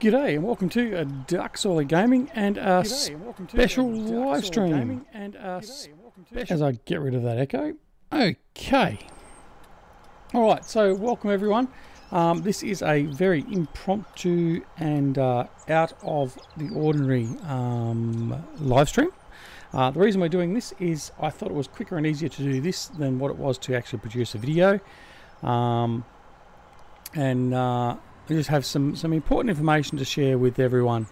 G'day and welcome to DoughBoy Gaming and a special live stream. As I get rid of that echo. Okay. Alright, so welcome everyone. This is a very impromptu and out of the ordinary live stream. The reason we're doing this is I thought it was quicker and easier to do this than what it was to actually produce a video. We just have some important information to share with everyone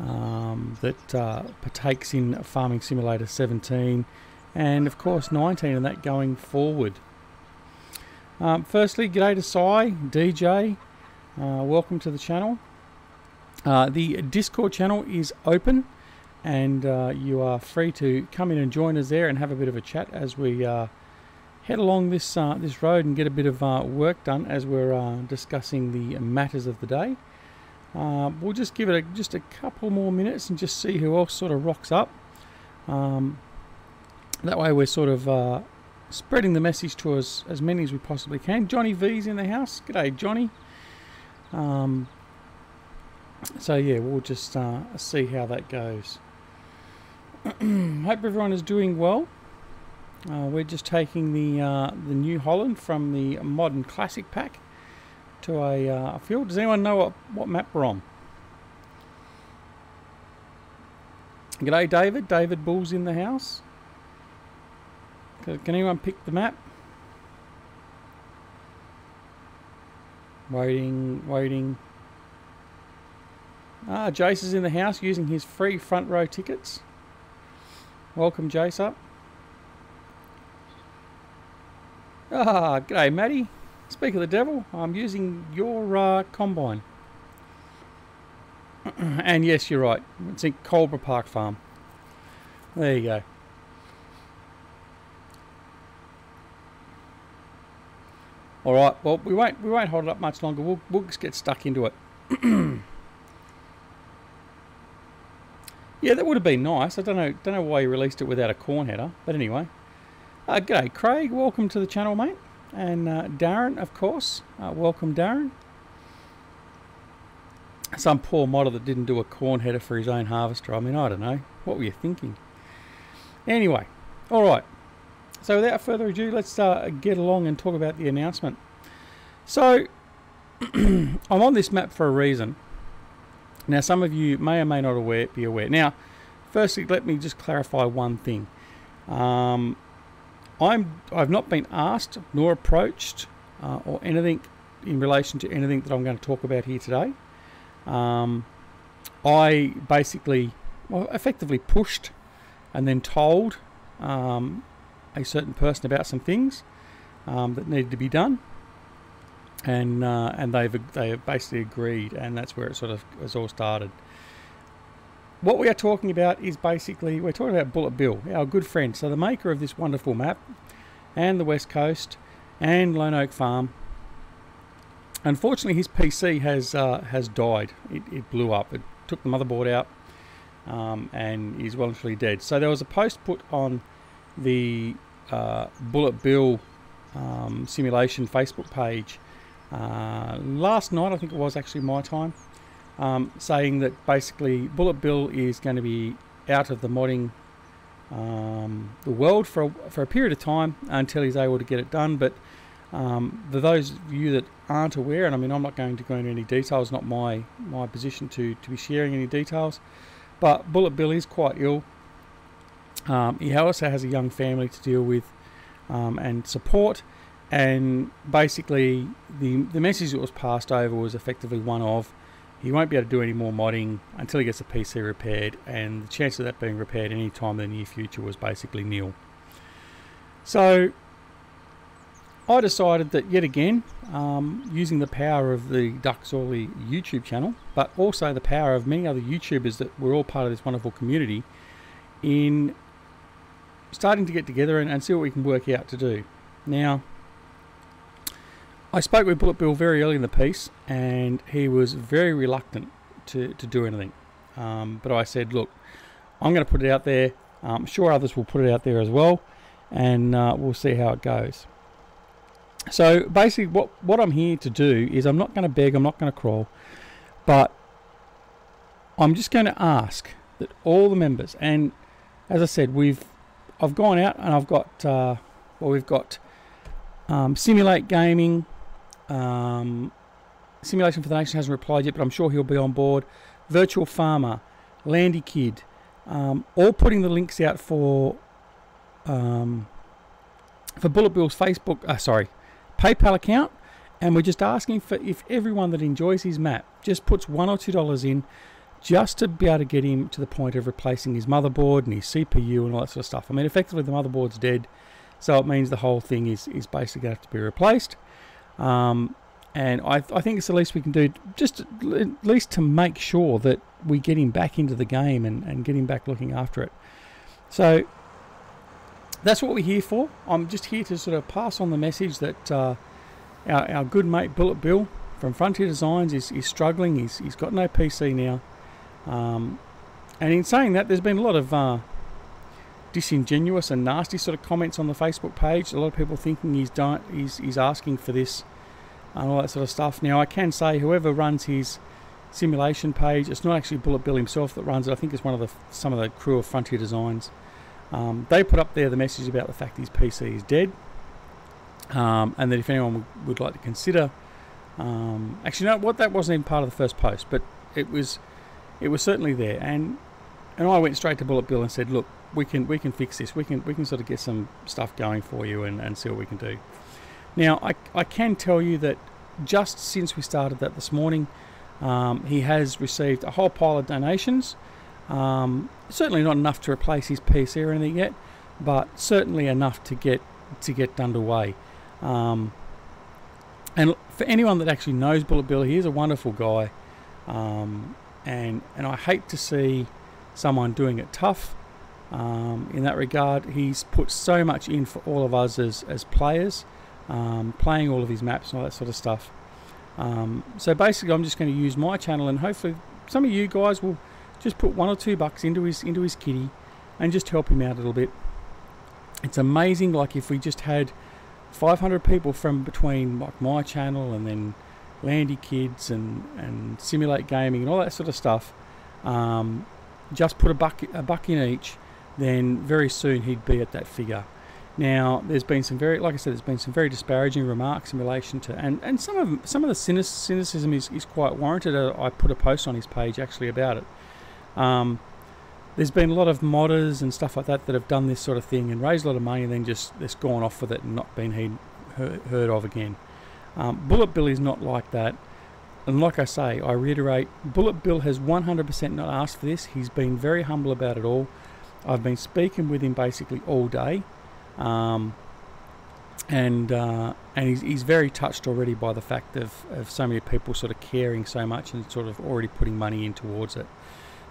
that partakes in Farming Simulator 17 and of course 19 and that going forward. Firstly, g'day to Sai, DJ, welcome to the channel. The Discord channel is open and you are free to come in and join us there and have a bit of a chat as we head along this this road and get a bit of work done as we're discussing the matters of the day. We'll just give it just a couple more minutes and just see who else sort of rocks up. That way we're sort of spreading the message to as many as we possibly can. Johnny V's in the house. G'day, Johnny. So yeah, we'll just see how that goes. Hope everyone is doing well. We're just taking the New Holland from the Modern Classic pack to a field. Does anyone know what map we're on? G'day David. David Bull's in the house. Can anyone pick the map? Waiting. Jace is in the house using his free front row tickets. Welcome Jace up. G'day Matty. Speak of the devil, I'm using your combine. And yes, you're right. It's in Coldborough Park Farm. There you go. All right. Well, we won't hold it up much longer. We'll just get stuck into it. Yeah, that would have been nice. I don't know why you released it without a corn header, but anyway. G'day Craig, welcome to the channel mate, and Darren of course, welcome Darren. Some poor modder that didn't do a corn header for his own harvester. I mean, I don't know, what were you thinking? Anyway, alright, so without further ado, let's get along and talk about the announcement. So, I'm on this map for a reason. Now some of you may or may not be aware. Now, firstly let me just clarify one thing. I've not been asked nor approached or anything in relation to anything that I'm going to talk about here today. I basically, effectively pushed and then told a certain person about some things that needed to be done, and they have basically agreed, and that's where it sort of has all started. What we are talking about is basically, we're talking about Bullet Bill, our good friend, so the maker of this wonderful map, and the West Coast, and Lone Oak Farm. Unfortunately, his PC has died. It blew up. It took the motherboard out, and he's well and truly dead. So there was a post put on the Bullet Bill simulation Facebook page last night, I think it was actually my time. Saying that basically Bullet Bill is going to be out of the modding the world for a period of time until he's able to get it done. But for those of you that aren't aware, and I mean I'm not going to go into any details, not my position to be sharing any details, but Bullet Bill is quite ill. He also has a young family to deal with and support, and basically the message that was passed over was effectively one of, he won't be able to do any more modding until he gets the PC repaired, and the chance of that being repaired any time in the near future was basically nil. So I decided that yet again, using the power of the DoughBoy YouTube channel, but also the power of many other YouTubers that were all part of this wonderful community, in starting to get together and see what we can work out to do. Now, I spoke with Bullet Bill very early in the piece, and he was very reluctant to do anything. But I said, look, I'm going to put it out there. I'm sure others will put it out there as well, and we'll see how it goes. So basically what I'm here to do is I'm not going to beg, I'm not going to crawl, but I'm just going to ask that all the members, and as I said, I've gone out and I've got we've got Simulate Gaming, Simulation for the Nation hasn't replied yet, but I'm sure he'll be on board. Virtual Farmer, Landy Kid, all putting the links out for Bullet Bill's PayPal account, and we're just asking for if everyone that enjoys his map just puts $1 or $2 in, just to be able to get him to the point of replacing his motherboard and his CPU and all that sort of stuff. I mean, effectively the motherboard's dead, so it means the whole thing is basically going to have to be replaced. And I think it's the least we can do, just at least to make sure that we get him back into the game and get him back looking after it. So that's what we're here for. I'm just here to sort of pass on the message that our good mate Bullet Bill from Frontier Designs is struggling. He's got no PC now. And in saying that, there's been a lot of disingenuous and nasty sort of comments on the Facebook page. A lot of people thinking he's asking for this and all that sort of stuff. Now, I can say whoever runs his simulation page, it's not actually Bullet Bill himself that runs it. I think it's some of the crew of Frontier Designs. They put up there the message about the fact his PC is dead, and that if anyone would like to consider, actually, no, what that wasn't even part of the first post, but it was certainly there, and I went straight to Bullet Bill and said, look, we can fix this. We can sort of get some stuff going for you and see what we can do. Now, I can tell you that just since we started that this morning, he has received a whole pile of donations. Certainly not enough to replace his PC or anything yet, but certainly enough to get underway. And for anyone that actually knows Bullet Bill, he is a wonderful guy, and I hate to see someone doing it tough. In that regard, he's put so much in for all of us as players, playing all of his maps and all that sort of stuff. So basically, I'm just going to use my channel, and hopefully some of you guys will just put $1 or $2 into his kitty and just help him out a little bit. It's amazing, like if we just had 500 people from between like my channel and then Landy Kids and Simulate Gaming and all that sort of stuff, just put a buck in each, then very soon he'd be at that figure. Now, there's been some very, like I said, there's been some very disparaging remarks in relation to, and some of the cynicism is quite warranted. I put a post on his page actually about it. There's been a lot of modders and stuff like that that have done this sort of thing and raised a lot of money and then just gone off with it and not been heard of again. Bullet Bill is not like that. And like I say, I reiterate, Bullet Bill has 100% not asked for this. He's been very humble about it all. I've been speaking with him basically all day. And he's very touched already by the fact of so many people sort of caring so much and sort of already putting money in towards it.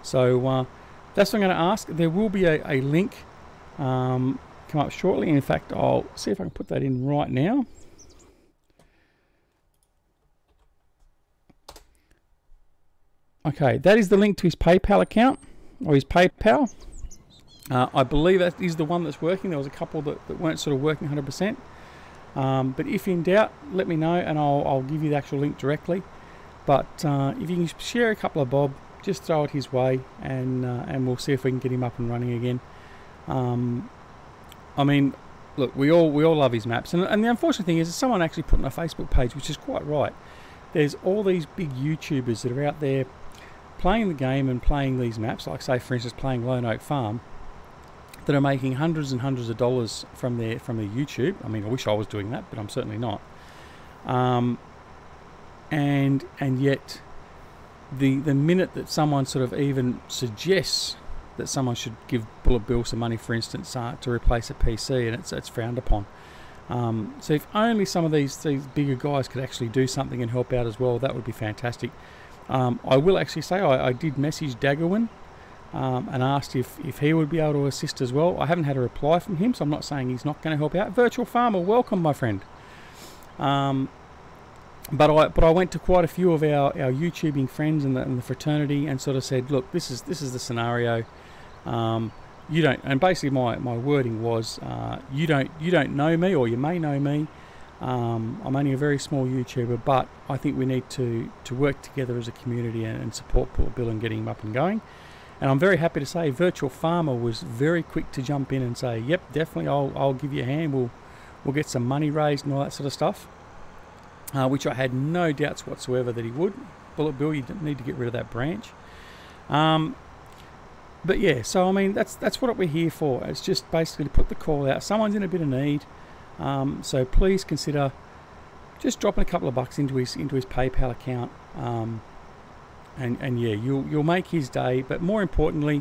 So that's what I'm going to ask. There will be a link come up shortly. In fact, I'll see if I can put that in right now. Okay, that is the link to his PayPal account, or his PayPal. I believe that is the one that's working. There was a couple that weren't sort of working 100%. But if in doubt, let me know and I'll give you the actual link directly. But if you can share a couple of bob, just throw it his way, and we'll see if we can get him up and running again. I mean, look, we all love his maps, and the unfortunate thing is someone actually put on a Facebook page, which is quite right. There's all these big YouTubers that are out there playing the game and playing these maps, like say for instance playing Lone Oak Farm, that are making hundreds and hundreds of dollars from their YouTube. I mean, I wish I was doing that, but I'm certainly not. And yet, the minute that someone sort of even suggests that someone should give Bullet Bill some money, for instance, to replace a PC, and it's frowned upon. So if only some of these bigger guys could actually do something and help out as well, that would be fantastic. I will actually say I did message Daggerwin and asked if he would be able to assist as well. I haven't had a reply from him, so I'm not saying he's not going to help out. Virtual Farmer, welcome, my friend. But I went to quite a few of our YouTubing friends in the fraternity and sort of said, look, this is the scenario. You don't, and basically my wording was, you don't know me, or you may know me. I'm only a very small YouTuber, but I think we need to work together as a community and support Bullet Bill and getting him up and going. And I'm very happy to say Virtual Farmer was very quick to jump in and say, yep, definitely, I'll give you a hand. We'll get some money raised and all that sort of stuff, which I had no doubts whatsoever that he would. Bullet Bill, you need to get rid of that branch. But yeah, so I mean, that's what we're here for. It's just basically to put the call out. Someone's in a bit of need, so please consider just dropping a couple of bucks into his PayPal account. And yeah, you'll make his day, but more importantly,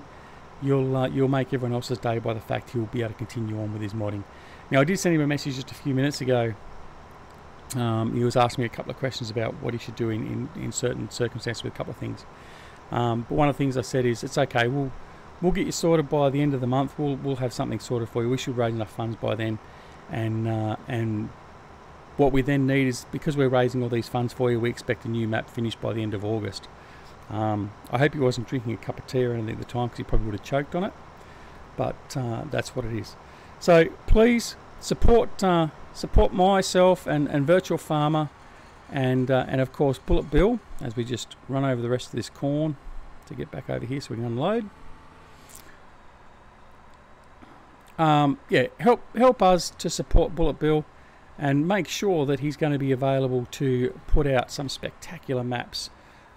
you'll make everyone else's day by the fact he'll be able to continue on with his modding. Now, I did send him a message just a few minutes ago. He was asking me a couple of questions about what he should do in certain circumstances with a couple of things. But one of the things I said is, it's okay. We'll get you sorted by the end of the month. We'll have something sorted for you. We should raise enough funds by then, and what we then need is, because we're raising all these funds for you, we expect a new map finished by the end of August. I hope he wasn't drinking a cup of tea or anything at the time, because he probably would have choked on it. But that's what it is. So please support myself and Virtual Farmer, and of course Bullet Bill, as we just run over the rest of this corn to get back over here so we can unload. Yeah, help us to support Bullet Bill and make sure that he's going to be available to put out some spectacular maps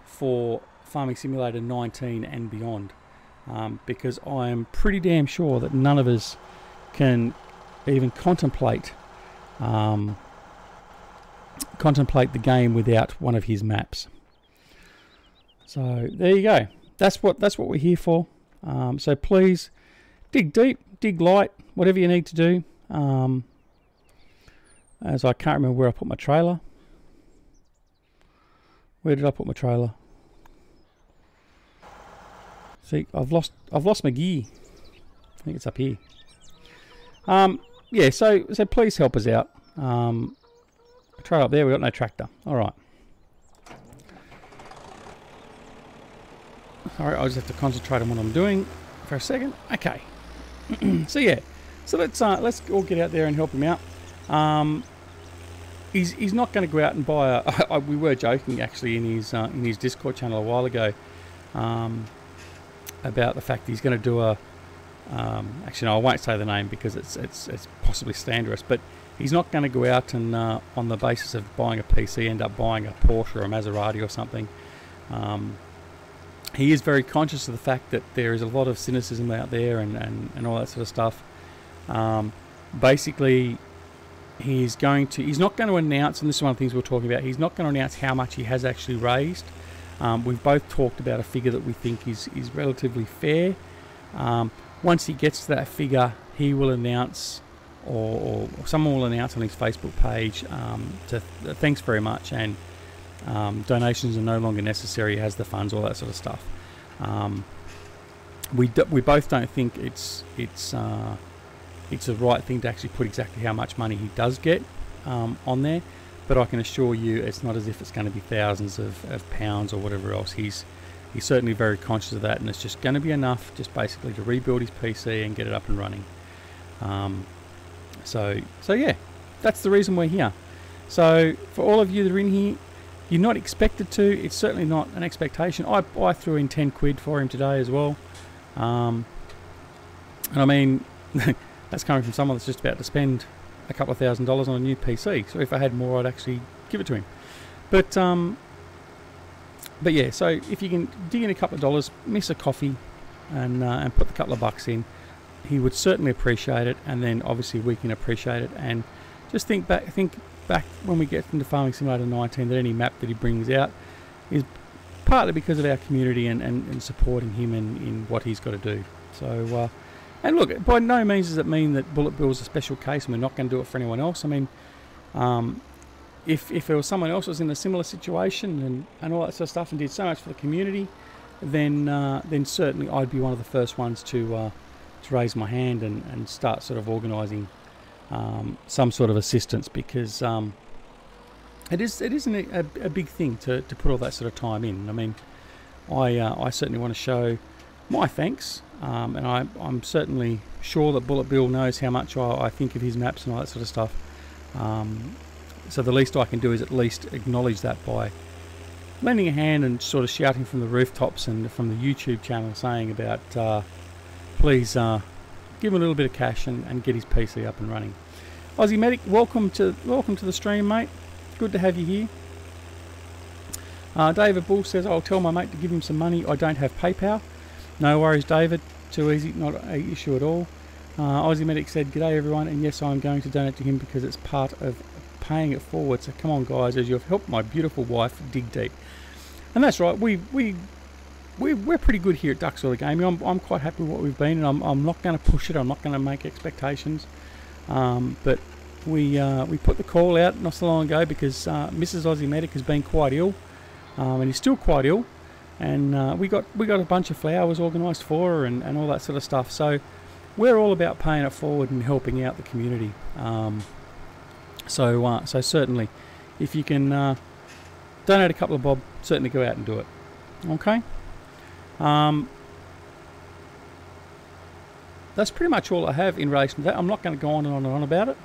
for Farming Simulator 19 and beyond, because I am pretty damn sure that none of us can even contemplate the game without one of his maps. So there you go. That's what we're here for. So please dig deep, dig light, whatever you need to do. As I can't remember where I put my trailer. Where did I put my trailer? See, I've lost my gear. I think it's up here. Yeah, so please help us out. Trailer up there, we've got no tractor. Alright. Alright, I'll just have to concentrate on what I'm doing for a second. Okay. So yeah. So let's all get out there and help him out. He's not going to go out and buy a... we were joking actually in his Discord channel a while ago about the fact he's going to do a... actually, no, I won't say the name because it's possibly slanderous, but he's not going to go out and on the basis of buying a PC end up buying a Porsche or a Maserati or something. He is very conscious of the fact that there is a lot of cynicism out there and all that sort of stuff. Basically, he's not going to announce, and this is one of the things we're talking about, he's not going to announce how much he has actually raised. We've both talked about a figure that we think is relatively fair. Once he gets to that figure, he will announce, or someone will announce on his Facebook page, thanks very much, and donations are no longer necessary, has the funds, all that sort of stuff. We both don't think it's the right thing to actually put exactly how much money he does get on there, but I can assure you it's not as if it's going to be thousands of pounds or whatever else. He's certainly very conscious of that, and it's just going to be enough just basically to rebuild his PC and get it up and running. So yeah, that's the reason we're here. So for all of you that are in here, you're not expected to. It's certainly not an expectation. I threw in 10 quid for him today as well. And I mean, that's coming from someone that's just about to spend a couple of $1,000s on a new PC. So if I had more, I'd actually give it to him. But yeah, so if you can dig in a couple of dollars, miss a coffee, and put a couple of bucks in, he would certainly appreciate it. And then obviously we can appreciate it. And just think back when we get into Farming Simulator 19, that any map that he brings out is partly because of our community and supporting him in what he's got to do. So, and look, by no means does it mean that Bullet Bill is a special case and we're not going to do it for anyone else. I mean, if there was someone else who was in a similar situation and all that sort of stuff and did so much for the community, then certainly I'd be one of the first ones to raise my hand and start sort of organising some sort of assistance, because it isn't a big thing to put all that sort of time in. I mean, I certainly want to show my thanks, and I'm certainly sure that Bullet Bill knows how much I think of his maps and all that sort of stuff. so the least I can do is at least acknowledge that by lending a hand and sort of shouting from the rooftops and from the YouTube channel saying about please give him a little bit of cash and get his PC up and running. Aussie Medic, welcome to the stream, mate. Good to have you here. David Bull says, I'll tell my mate to give him some money. I don't have PayPal. No worries, David. Too easy, not an issue at all. Aussie Medic said, g'day everyone, and yes, I'm going to donate to him because it's part of paying it forward. So come on, guys, as you've helped my beautiful wife dig deep. And that's right, we're pretty good here at Duck's Gaming. I'm quite happy with what we've been, and I'm not going to push it. I'm not going to make expectations. But we put the call out not so long ago because Mrs. Aussie Medic has been quite ill, and he's still quite ill. And we got a bunch of flowers organised for her and all that sort of stuff. So we're all about paying it forward and helping out the community. So certainly, if you can donate a couple of bob, certainly go out and do it. Okay. That's pretty much all I have in relation to that. I'm not going to go on and on and on about it.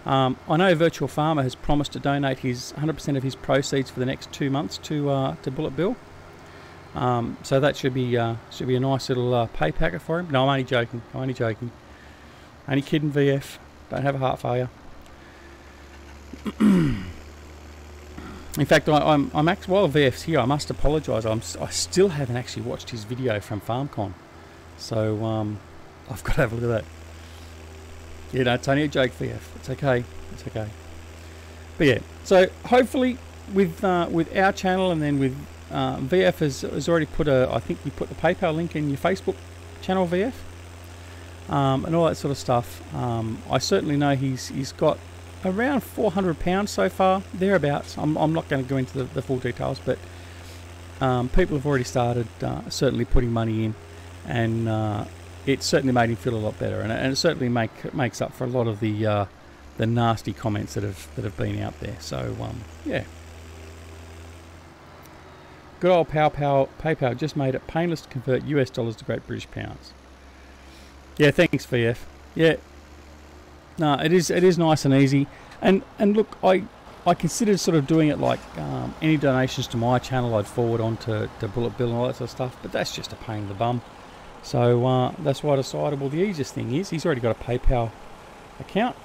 I know Virtual Farmer has promised to donate his 100% of his proceeds for the next 2 months to Bullet Bill. So that should be a nice little pay packet for him. No, I'm only joking. Only kidding, VF. Don't have a heart failure. In fact, I'm actually, while VF's here, I must apologise. I still haven't actually watched his video from FarmCon, so I've got to have a look at that. Yeah, no, it's only a joke, VF. It's okay. It's okay. But yeah, so hopefully with our channel and then with VF has already put I think you put the PayPal link in your Facebook channel, VF, and all that sort of stuff. I certainly know he's got around £400 so far, thereabouts. I'm not going to go into the full details, but people have already started certainly putting money in, and it certainly made him feel a lot better, and it certainly makes up for a lot of the nasty comments that have been out there. So yeah. Good old PayPal just made it painless to convert US dollars to Great British pounds. Yeah, thanks, VF. Yeah, no, it is nice and easy. And look, I considered sort of doing it like any donations to my channel I'd forward on to Bullet Bill and all that sort of stuff, but that's just a pain in the bum. So that's why I decided, well, the easiest thing is he's already got a PayPal account.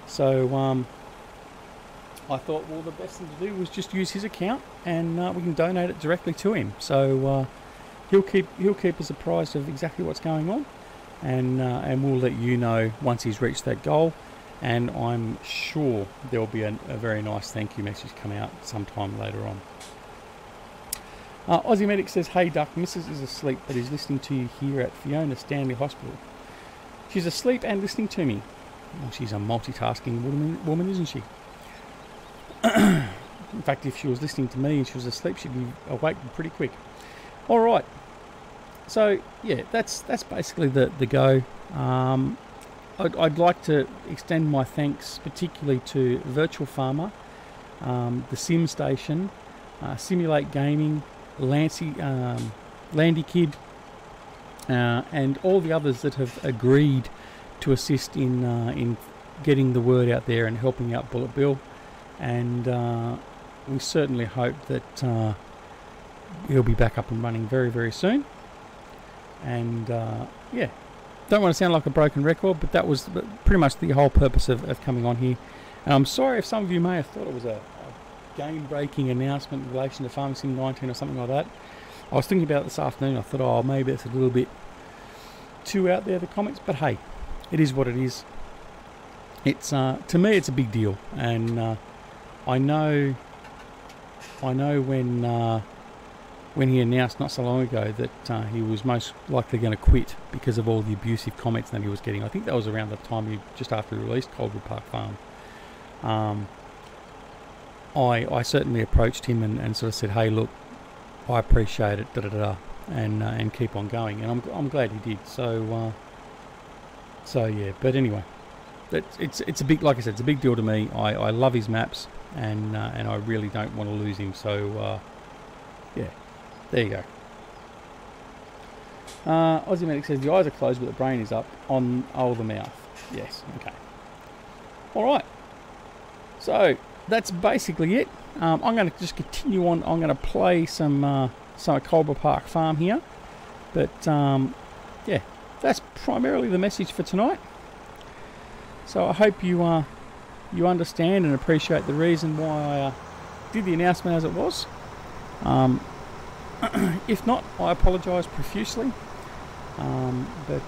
So I thought, well, the best thing to do was just use his account, and we can donate it directly to him. So he'll keep us apprised of exactly what's going on, and we'll let you know once he's reached that goal. And I'm sure there will be a very nice thank you message come out sometime later on. Aussie Medic says, hey Duck, Mrs. is asleep but is listening to you here at Fiona Stanley Hospital. She's asleep and listening to me. Well, she's a multitasking woman, isn't she? In fact, if she was listening to me and she was asleep, she'd be awake pretty quick. All right. So yeah, that's basically the go. I'd like to extend my thanks particularly to Virtual Farmer, the Sim Station, Simulate Gaming, Landy Kid, and all the others that have agreed to assist in getting the word out there and helping out Bullet Bill. And we certainly hope that he'll be back up and running very, very soon. And yeah, don't want to sound like a broken record, but that was pretty much the whole purpose of coming on here. And I'm sorry if some of you may have thought it was a game-breaking announcement in relation to Farming Sim 19 or something like that. I was thinking about it this afternoon. I thought, oh, maybe it's a little bit too out there, the comments, but hey, it is what it is. It's to me, it's a big deal, and I know when he announced not so long ago that he was most likely going to quit because of all the abusive comments that he was getting. I think that was around the time just after he released Coldborough Park Farm. I certainly approached him and sort of said, hey, look, I appreciate it, and keep on going, and I'm glad he did. So yeah, but anyway, it's a big, like I said, it's a big deal to me. I love his maps, and I really don't want to lose him. So yeah, there you go. Aussie Medic says the eyes are closed but the brain is up on the mouth. Yes, okay. All right. So that's basically it. I'm going to just continue on. I'm going to play some at Coldborough Park Farm here. But yeah, that's primarily the message for tonight. So I hope you you understand and appreciate the reason why I did the announcement as it was. If not, I apologise profusely. But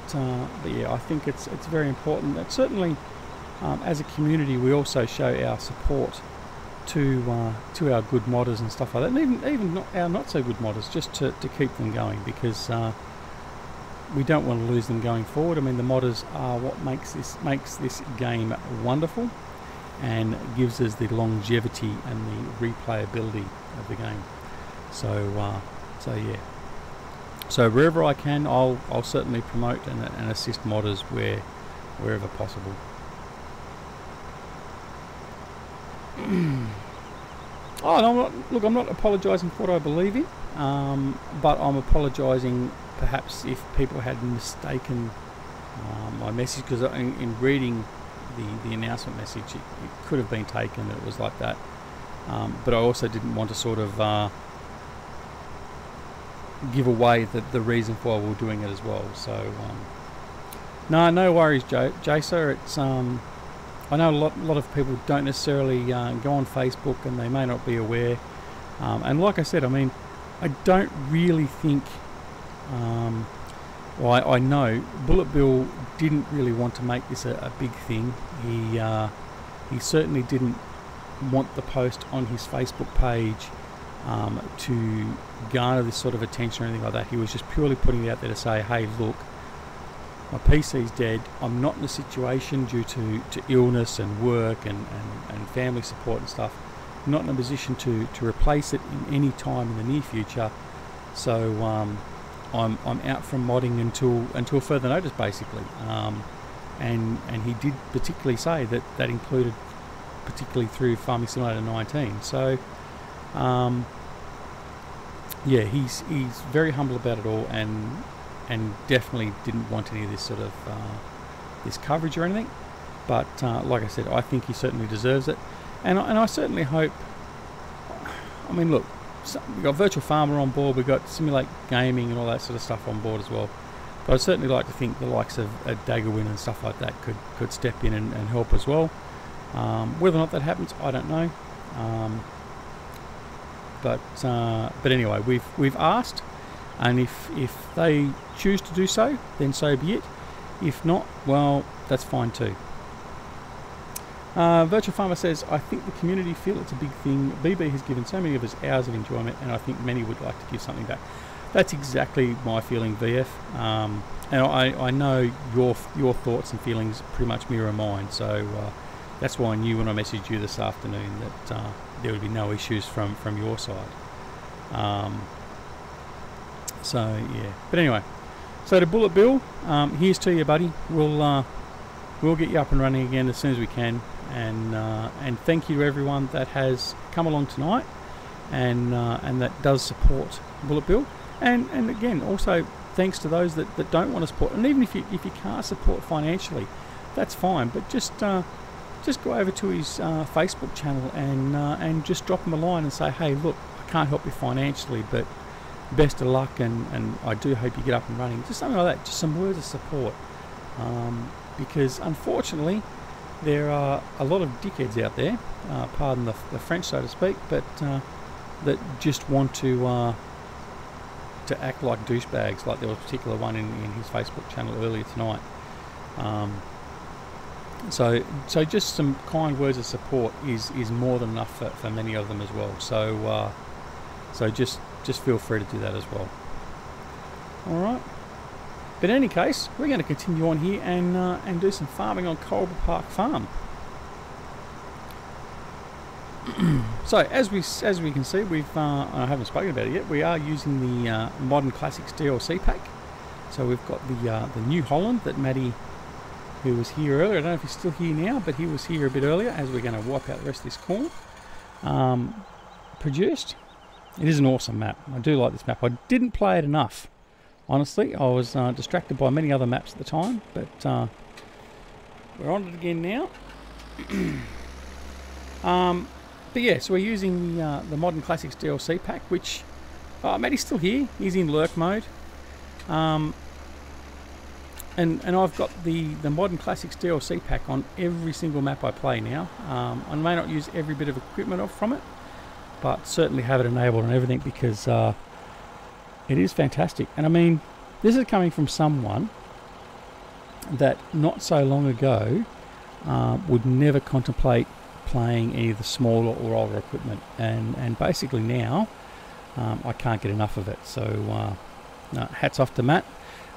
yeah, I think it's very important that certainly as a community we also show our support to our good modders and stuff like that, and even not our not so good modders, just to keep them going, because we don't want to lose them going forward. I mean, the modders are what makes this game wonderful and gives us the longevity and the replayability of the game. So so yeah. So wherever I can, I'll certainly promote and assist modders wherever possible. Oh, no, I'm not apologising for what I believe in, but I'm apologising perhaps if people had mistaken my message, because in reading the announcement message, it could have been taken that it was like that. But I also didn't want to sort of give away the reason why we're doing it as well. So no worries, Jason. It's I know a lot of people don't necessarily go on Facebook, and they may not be aware. And like I said, I mean, I don't really think. Well, I know Bullet Bill didn't really want to make this a big thing. He certainly didn't want the post on his Facebook page to garner this sort of attention or anything like that. He was just purely putting it out there to say, hey, look, my PC's dead. I'm not in a situation due to illness and work and family support and stuff. I'm not in a position to replace it in any time in the near future. So I'm out from modding until further notice, basically. And he did particularly say that included particularly through Farming Simulator 19. So yeah, he's very humble about it all, and definitely didn't want any of this sort of this coverage or anything. But like I said, I think he certainly deserves it, and I certainly hope. I mean, look, we've got Virtual Farmer on board, we've got Simulate Gaming and all that sort of stuff on board as well. But I'd certainly like to think the likes of Daggerwin and stuff like that could step in and help as well. Whether or not that happens, I don't know. But anyway, we've asked, and if they choose to do so, then so be it. If not, well, that's fine too. Virtual Farmer says, I think the community feel it's a big thing. BB has given so many of us hours of enjoyment, and I think many would like to give something back. That's exactly my feeling, VF. And I know your thoughts and feelings pretty much mirror mine. So that's why I knew when I messaged you this afternoon that there would be no issues from your side. So yeah, but anyway, so to Bullet Bill, here's to you, buddy. We'll get you up and running again as soon as we can, and thank you to everyone that has come along tonight and that does support Bullet Bill, and again also thanks to those that don't want to support, and even if you can't support financially, that's fine, but just go over to his Facebook channel and just drop him a line and say, hey, look, I can't help you financially, but best of luck, and I do hope you get up and running. Just something like that, just some words of support. Because unfortunately, there are a lot of dickheads out there, pardon the French, so to speak, but that just want to act like douchebags. Like there was a particular one in his Facebook channel earlier tonight. So just some kind words of support is more than enough for many of them as well. So just feel free to do that as well. All right. But in any case, we're going to continue on here and do some farming on Coldborough Park Farm. So as we can see, I haven't spoken about it yet. We are using the Modern Classics DLC pack. So we've got the New Holland that Maddie, who was here earlier, I don't know if he's still here now, but he was here a bit earlier, as we're going to wipe out the rest of this corn, produced. It is an awesome map. I do like this map. I didn't play it enough. Honestly, I was distracted by many other maps at the time, but we're on it again now. But yeah, so we're using the Modern Classics DLC pack, which Matty's still here. He's in lurk mode. And I've got the Modern Classics DLC pack on every single map I play now. I may not use every bit of equipment from it, but certainly have it enabled on everything because it is fantastic. And I mean, this is coming from someone that not so long ago would never contemplate playing any of the smaller or older equipment, and basically now I can't get enough of it. So no, hats off to Matt.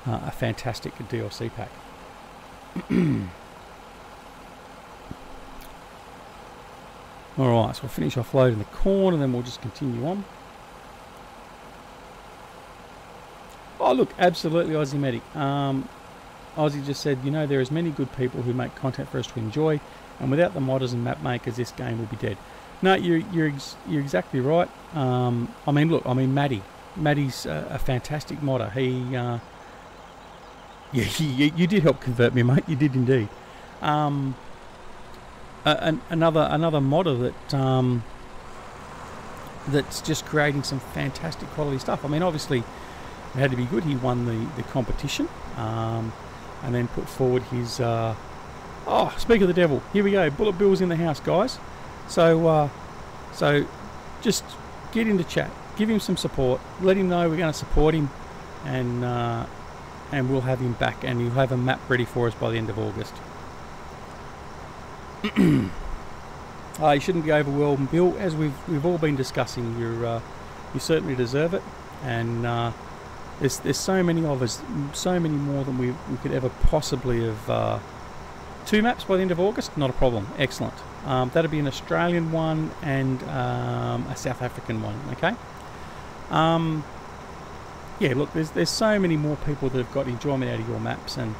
A fantastic DLC pack. Alright, so we'll finish off loading the corn and then we'll just continue on. Oh look, absolutely Aussie Medic. Aussie just said, you know, there is many good people who make content for us to enjoy, and without the modders and map makers this game will be dead. No, you're exactly right. I mean, look, I mean Matty's a fantastic modder. You did help convert me, mate. You did indeed. Another modder that that's just creating some fantastic quality stuff. I mean, obviously it had to be good. He won the competition, and then put forward his. Oh, speak of the devil! Here we go. Bullet Bill's in the house, guys. So just get into chat, give him some support, let him know we're going to support him, and we'll have him back, and he'll have a map ready for us by the end of August. You shouldn't be overwhelmed, Bill. As we've all been discussing, you certainly deserve it, and there's so many of us, so many more than we could ever possibly have. 2 maps by the end of August, not a problem. Excellent. That'll be an Australian one and a South African one. Okay. Yeah, look, there's so many more people that have got enjoyment out of your maps and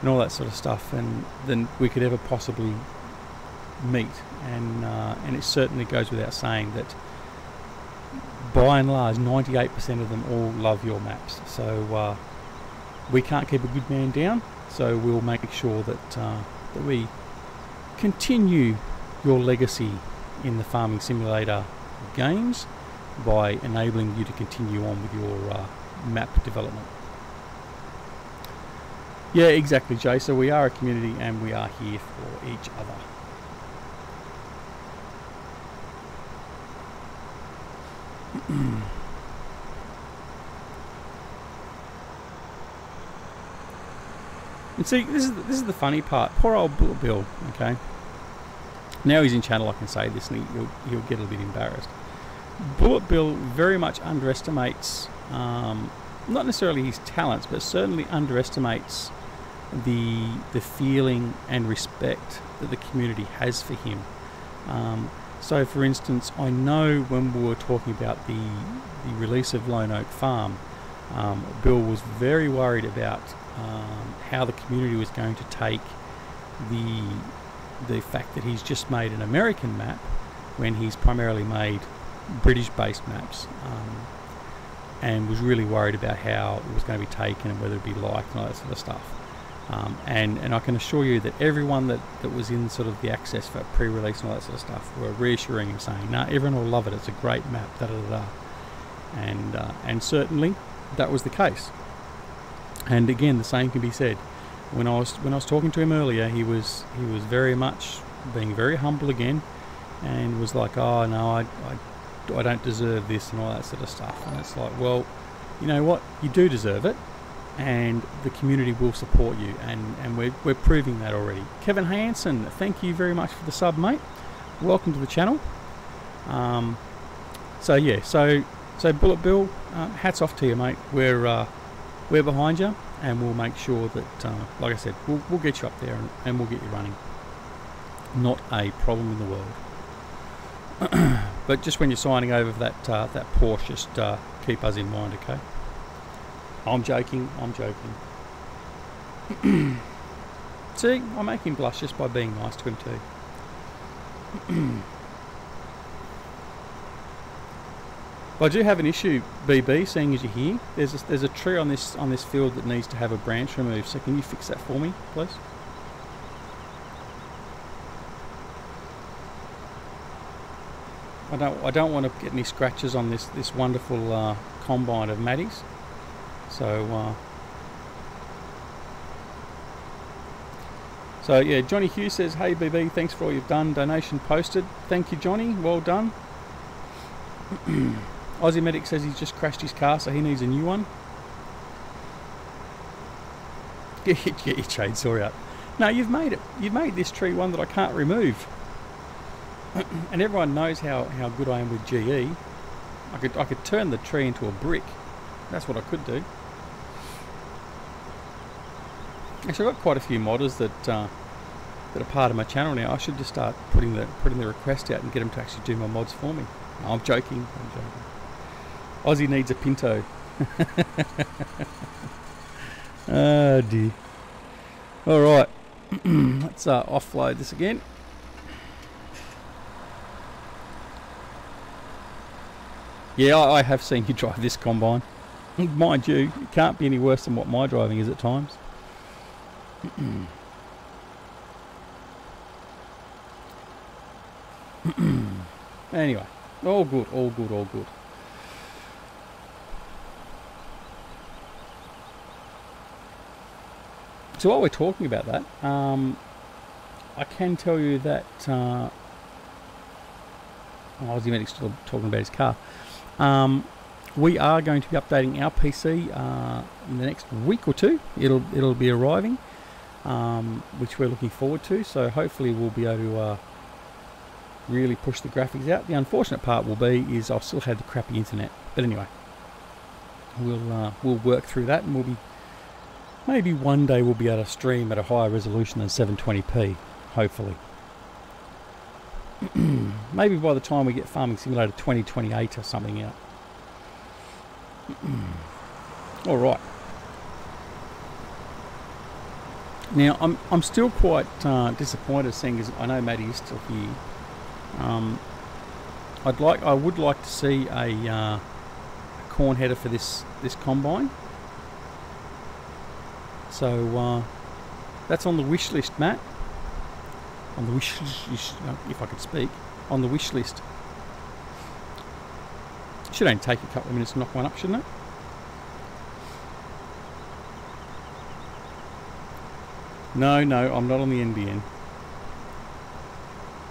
all that sort of stuff, and than we could ever possibly meet. And it certainly goes without saying that by and large 98% of them all love your maps. So we can't keep a good man down. So we'll make sure that we continue your legacy in the farming simulator games by enabling you to continue on with your map development. Yeah, exactly, Jay. So we are a community and we are here for each other. And see, this is the funny part. Poor old Bullet Bill. Okay. Now he's in channel, I can say this, and he'll get a bit embarrassed. Bullet Bill very much underestimates, not necessarily his talents, but certainly underestimates the feeling and respect that the community has for him. So, for instance, I know when we were talking about the release of Lone Oak Farm, Bill was very worried about how the community was going to take the fact that he's just made an American map when he's primarily made British-based maps, and was really worried about how it was going to be taken and whether it'd be liked and all that sort of stuff. And I can assure you that everyone that was in sort of the access for pre-release and all that sort of stuff were reassuring him, saying, "No, everyone will love it. It's a great map." Da da da. And certainly that was the case. And again, the same can be said. When I was talking to him earlier, he was very much being very humble again, and was like, "Oh no, I don't deserve this," and all that sort of stuff. And it's like, well, you know what? You do deserve it, and the community will support you, and we're proving that already. Kevin Hansen, thank you very much for the sub, mate. Welcome to the channel. So yeah, so Bullet Bill, hats off to you, mate. We're behind you, and we'll make sure that, like I said, we'll get you up there and we'll get you running. Not a problem in the world. But just when you're signing over for that Porsche, just keep us in mind, okay? I'm joking. See, I make him blush just by being nice to him too. But I do have an issue, BB, seeing as you're here. There's a tree on this field that needs to have a branch removed. So can you fix that for me, please? I don't want to get any scratches on this wonderful combine of Maddie's. So yeah, Johnny Hughes says, "Hey BB, thanks for all you've done. Donation posted." Thank you, Johnny. Well done. Aussie Medic says he's just crashed his car, so he needs a new one. Get your chainsaw out. No, you've made it. You've made this tree one that I can't remove. And everyone knows how good I am with GE. I could turn the tree into a brick. That's what I could do. Actually, I've got quite a few modders that are part of my channel now. I should just start putting the request out and get them to actually do my mods for me. No, I'm joking. Aussie needs a Pinto. Oh dear. All right, let's offload this again. Yeah, I have seen you drive this combine. Mind you, it can't be any worse than what my driving is at times. Anyway, all good, all good, all good. So while we're talking about that, I can tell you that Aussie Medic's still talking about his car. We are going to be updating our PC in the next week or two. It'll be arriving, which we're looking forward to. So hopefully we'll be able to really push the graphics out. The unfortunate part will be is I'll still have the crappy internet. But anyway, we'll work through that, and we'll be maybe one day we'll be able to stream at a higher resolution than 720p. Hopefully. Maybe by the time we get Farming Simulator 2028 or something out. All right. Now I'm still quite disappointed, seeing as I know Maddie is still here. I would like to see a corn header for this combine. So that's on the wish list, Matt. On the wish list, if I could speak, on the wish list. Should only take a couple of minutes to knock one up, shouldn't it? No, I'm not on the NBN.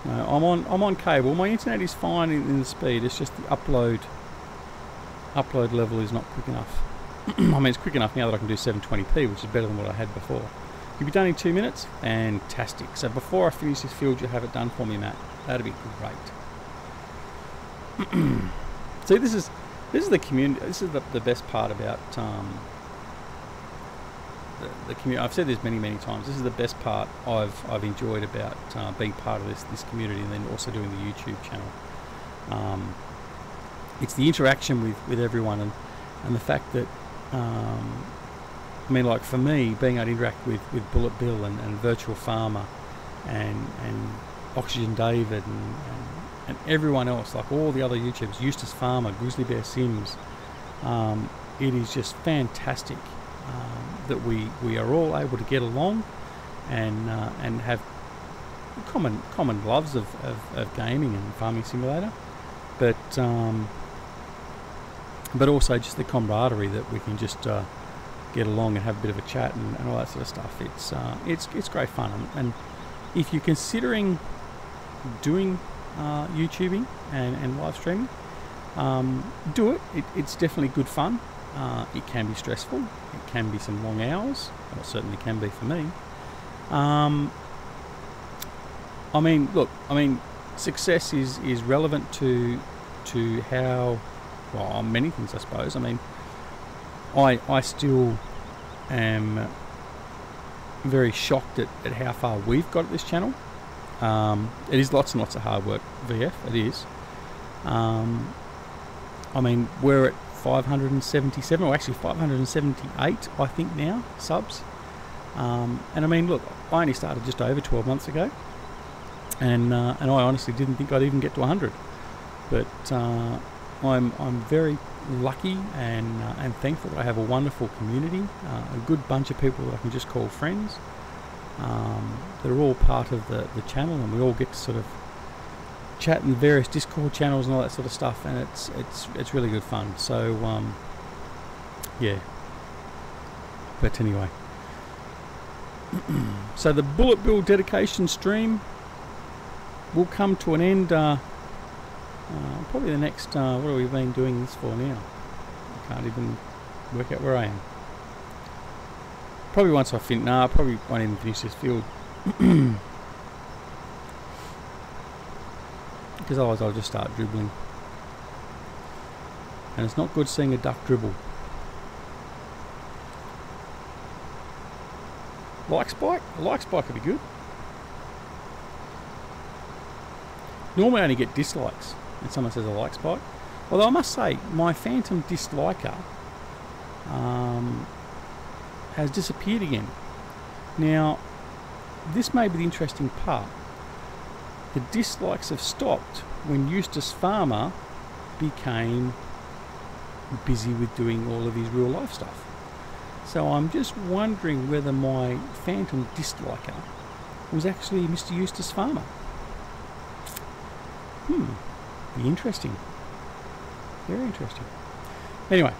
No, I'm on cable. My internet is fine in the speed. It's just the upload level is not quick enough. I mean, it's quick enough now that I can do 720p, which is better than what I had before. You'll be done in 2 minutes? Fantastic. So before I finish this field, you'll have it done for me, Matt. That'd be great. See, this is the community. This is the best part about the community. I've said this many times. This is the best part I've enjoyed about being part of this community, and then also doing the YouTube channel. It's the interaction with everyone, and the fact that I mean, like for me, being able to interact with Bullet Bill and Virtual Farmer and Oxygen David and everyone else, like all the other YouTubers, Eustace Pharmer, Grizzly Bear Sims, it is just fantastic that we are all able to get along and have common loves of gaming and Farming Simulator, but also just the camaraderie that we can just get along and have a bit of a chat and all that sort of stuff. It's great fun, and if you're considering doing YouTubing and live streaming, do it. It's definitely good fun. It can be stressful. It can be some long hours. Well, it certainly can be for me. I mean, success is relevant to how, well, many things, I suppose. I mean, I still am very shocked at how far we've got at this channel. It is lots and lots of hard work, VF, it is. I mean, we're at 577, or actually 578, I think now, subs. And I mean, look, I only started just over 12 months ago, and I honestly didn't think I'd even get to 100. But I'm very lucky and thankful that I have a wonderful community, a good bunch of people that I can just call friends. They're all part of the channel, and we all get to sort of chat in various Discord channels and all that sort of stuff, and it's really good fun. So yeah. But anyway, so the Bullet Bill dedication stream will come to an end. Probably the next. What have we been doing this for now? I can't even work out where I am. Probably once I finish. Nah, I probably won't even finish this field. Because otherwise I'll just start dribbling. And it's not good seeing a duck dribble. Like spike? A like spike would be good. Normally I only get dislikes when someone says a like spike. Although I must say, my phantom disliker has disappeared again. Now, this may be the interesting part. The dislikes have stopped when Eustace Pharmer became busy with doing all of his real life stuff. So I'm just wondering whether my phantom disliker was actually Mr. Eustace Pharmer. Be interesting. Very interesting. Anyway,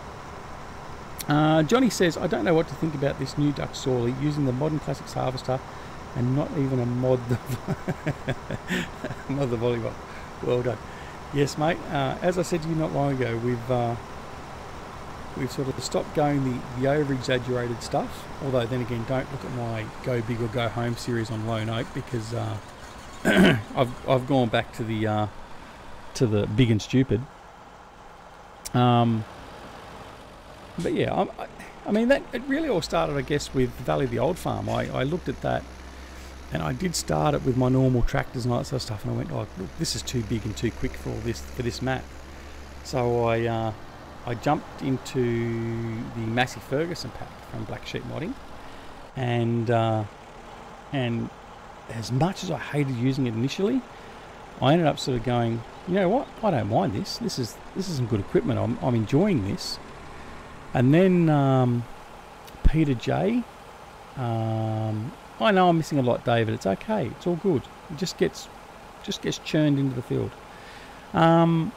Johnny says, I don't know what to think about this new duck sorely, using the Modern Classics harvester and not even a mod the mod the volleyball. Well done. Yes, mate. As I said to you not long ago, we've sort of stopped going the over-exaggerated stuff. Although then again, don't look at my Go Big or Go Home series on Lone Oak, because I've gone back to the big and stupid. But yeah, I mean that it really all started, I guess, with Valley of the Old Farm. I looked at that, and I did start it with my normal tractors and all that sort of stuff, and I went, oh look, this is too big and too quick for this map. So I jumped into the Massey Ferguson pack from Black Sheep Modding, and as much as I hated using it initially, I ended up sort of going, you know what, I don't mind this. This is some good equipment. I'm enjoying this. And then Peter J. I know I'm missing a lot, David. It's okay. It's all good. It just gets churned into the field. And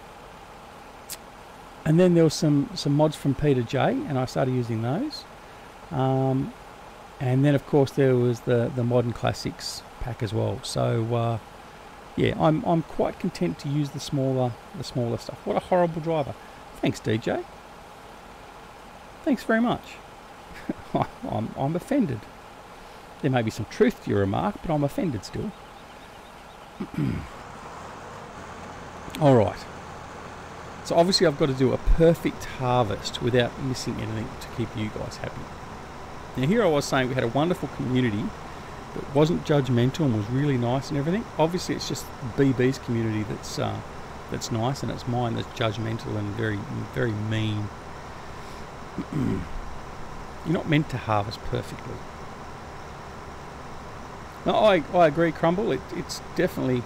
then there was some mods from Peter J, and I started using those. And then of course there was the Modern Classics pack as well. So yeah, I'm quite content to use the smaller stuff. What a horrible driver. Thanks, DJ. Thanks very much. I'm offended. There may be some truth to your remark, but I'm offended still. All right. So obviously I've got to do a perfect harvest without missing anything to keep you guys happy. Now here I was saying we had a wonderful community that wasn't judgmental and was really nice and everything. Obviously it's just BB's community that's nice, and it's mine that's judgmental and very, very mean. You're not meant to harvest perfectly. No, I agree, Crumble. It's definitely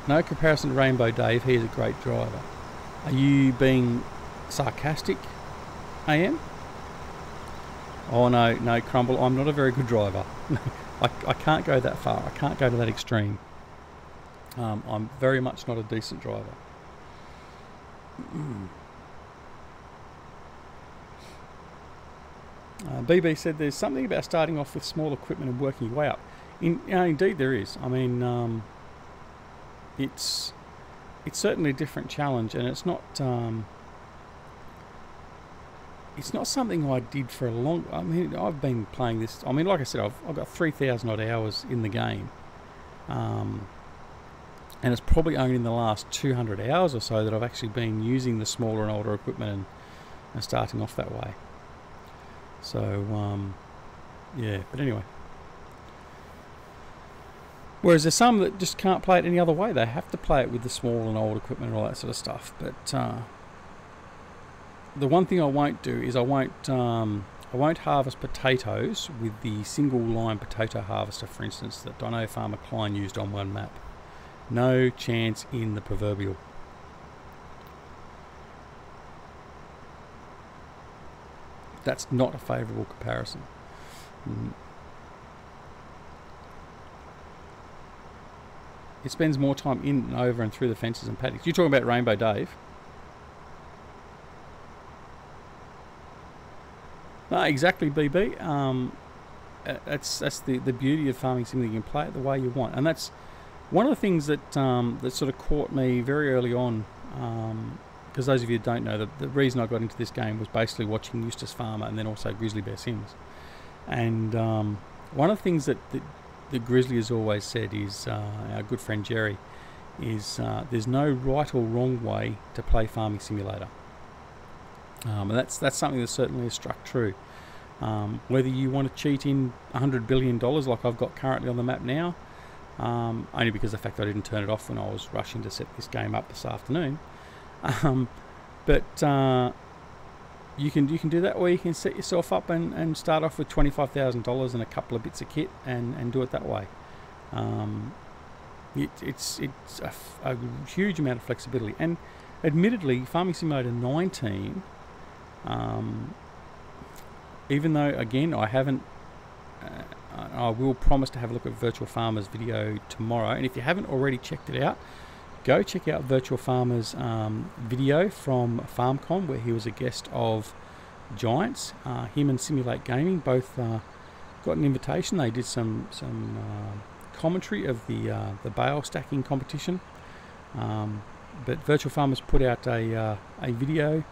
no comparison to Rainbow Dave. He is a great driver. Are you being sarcastic, AM? Oh no, Crumble. I'm not a very good driver. I can't go that far. I can't go to that extreme. I'm very much not a decent driver. BB said there's something about starting off with small equipment and working your way up. Indeed there is. I mean, it's certainly a different challenge, and it's not something I did for a long. I mean, I've been playing this. I mean, like I said, I've got 3,000 odd hours in the game, and it's probably only in the last 200 hours or so that I've actually been using the smaller and older equipment and starting off that way. So, yeah, but anyway. Whereas there's some that just can't play it any other way. They have to play it with the small and old equipment and all that sort of stuff. But the one thing I won't do is I won't harvest potatoes with the single line potato harvester, for instance, that I know Farmer Klein used on one map. No chance in the proverbial. That's not a favourable comparison. It spends more time in and over and through the fences and paddocks. You're talking about Rainbow Dave. No, exactly, BB. That's the beauty of farming sim. You can play it the way you want, and that's one of the things that that sort of caught me very early on. Because those of you who don't know, the reason I got into this game was basically watching Eustace Pharmer and then also Grizzly Bear Sims. And one of the things that the Grizzly has always said is, our good friend Jerry, is there's no right or wrong way to play Farming Simulator. And that's something that certainly has struck true. Whether you want to cheat in $100 billion like I've got currently on the map now, only because of the fact I didn't turn it off when I was rushing to set this game up this afternoon. But you can do that, or you can set yourself up and start off with $25,000 and a couple of bits of kit and do it that way. It's a huge amount of flexibility, and admittedly, Farming Simulator 19, even though again I haven't, I will promise to have a look at Virtual Farmer's video tomorrow, and if you haven't already checked it out, go check out Virtual Farmer's video from FarmCon, where he was a guest of Giants. Him and Simulate Gaming both got an invitation. They did some commentary of the bale stacking competition. But Virtual Farmer's put out a video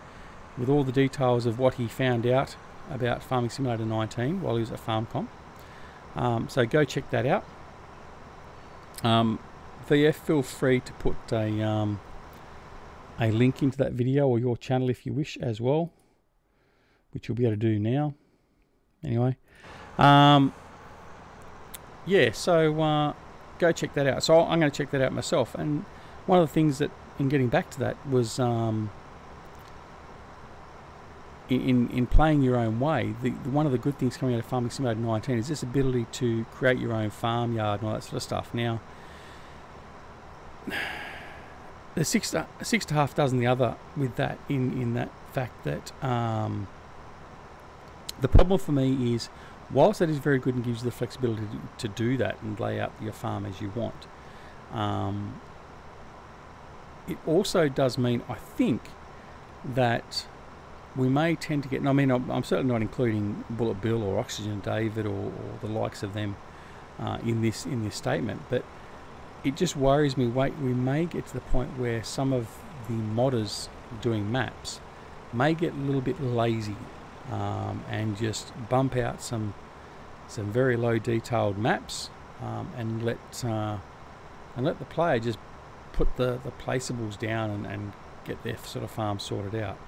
with all the details of what he found out about Farming Simulator 19 while he was at FarmCon. So go check that out. VF, feel free to put a link into that video or your channel if you wish as well, which you'll be able to do now. Anyway, yeah, so go check that out. So I'm going to check that out myself. And one of the things that, in getting back to that, was in playing your own way, one of the good things coming out of Farming Simulator 19 is this ability to create your own farmyard and all that sort of stuff. Now, there's six to half dozen the other with that, in that fact that the problem for me is, whilst that is very good and gives you the flexibility to do that and lay out your farm as you want, it also does mean, I think, that we may tend to get, and I mean, I'm certainly not including Bullet Bill or Oxygen David or the likes of them in this statement, but it just worries me. We may get to the point where some of the modders doing maps may get a little bit lazy and just bump out some very low detailed maps and let the player just put the placeables down and get their sort of farm sorted out.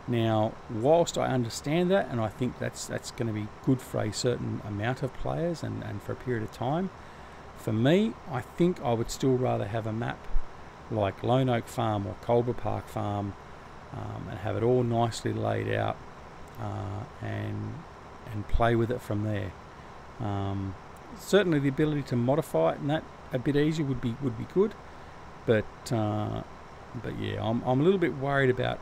Now, whilst I understand that, and I think that's going to be good for a certain amount of players and for a period of time, for me, I think I would still rather have a map like Lone Oak Farm or Coldborough Park Farm and have it all nicely laid out and play with it from there. Certainly the ability to modify it and that a bit easier would be good, but yeah, I'm a little bit worried about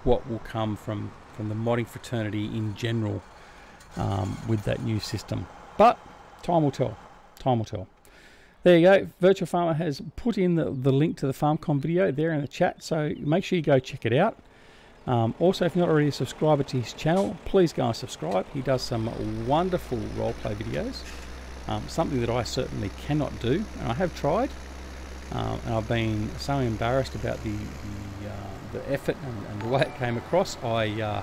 what will come from the modding fraternity in general with that new system. But time will tell. Time will tell. There you go. Virtual Farmer has put in the link to the FarmCon video there in the chat, so make sure you go check it out. Also, if you're not already a subscriber to his channel, please go and subscribe. He does some wonderful roleplay videos, something that I certainly cannot do, and I have tried, and I've been so embarrassed about the effort and the way it came across. I